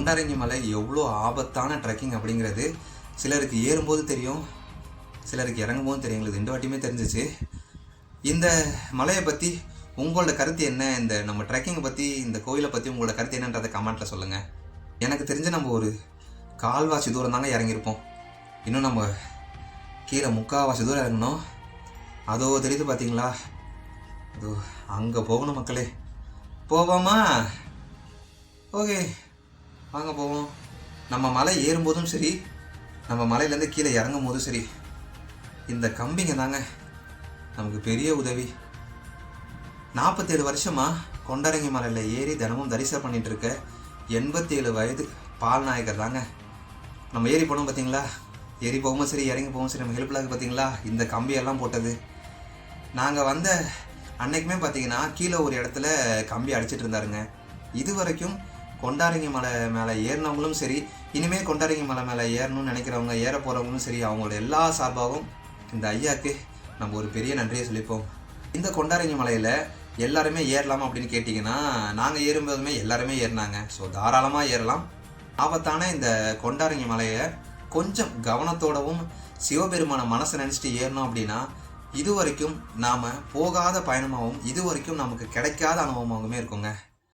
கொண்டாரங்கி மலை எவ்வளோ ஆபத்தான ட்ரெக்கிங் அப்படிங்கிறது சிலருக்கு ஏறும்போது தெரியும், சிலருக்கு இறங்கும்போது தெரியும். எங்களுக்கு 2 வாட்டியுமே தெரிஞ்சிச்சு. இந்த மலையை பற்றி உங்களோட கருத்து என்ன, இந்த நம்ம ட்ரெக்கிங்கை பற்றி, இந்த கோயிலை பற்றி உங்களோட கருத்து என்னன்றதை கமெண்ட்டில் சொல்லுங்கள். எனக்கு தெரிஞ்ச நம்ம ஒரு கால்வாசி தூரம் தாங்க இறங்கியிருப்போம். இன்னும் நம்ம கீழே முக்கால்வாசி தூரம் இறங்கணும். அதோ தெரியுது பார்த்தீங்களா, அதோ அங்கே போகணும் மக்களே. போவோமா? ஓகே, வாங்க போவோம். நம்ம மலை ஏறும்போதும் சரி, நம்ம மலையிலேருந்து கீழே இறங்கும் போதும் சரி, இந்த கம்பிங்க தாங்க நமக்கு பெரிய உதவி. 47 வருஷமாக கொண்டாரங்கி மலையில் ஏறி தினமும் தரிசனம் பண்ணிகிட்டு இருக்க 87 வயது பால்நாயகர் தாங்க. நம்ம ஏறி போனோம் பார்த்தீங்களா, ஏறி போகும்போது சரி, இறங்கி போகும் சரி, நம்ம ஹெல்ப்லாக பார்த்தீங்களா இந்த கம்பியெல்லாம் போட்டது. நாங்கள் வந்த அன்னைக்குமே பார்த்தீங்கன்னா கீழே ஒரு இடத்துல கம்பி அடிச்சிட்டு இருந்தாருங்க. இது வரைக்கும் கொண்டாரங்கி மலை மேலே ஏறினவங்களும் சரி, இனிமேல் கொண்டாரங்கி மலை மேலே ஏறணும்னு நினைக்கிறவங்க, ஏற போகிறவங்களும் சரி, அவங்களோட எல்லா சார்பாகவும் இந்த ஐயாவுக்கு நம்ம ஒரு பெரிய நன்றியை சொல்லிப்போம். இந்த கொண்டாரங்கி மலையில் எல்லாருமே ஏறலாமா அப்படின்னு கேட்டிங்கன்னா, நாங்கள் ஏறும்போதுமே எல்லாருமே ஏறினாங்க. ஸோ தாராளமாக ஏறலாம். ஆபத்தான இந்த கொண்டாரங்கி மலையை கொஞ்சம் கவனத்தோடவும் சிவபெருமான மனசை நினச்சிட்டு ஏறணும் அப்படின்னா, இது வரைக்கும் நாம் போகாத பயணமாகவும் இது வரைக்கும் நமக்கு கிடைக்காத அனுபவமாகவுமே இருக்குங்க.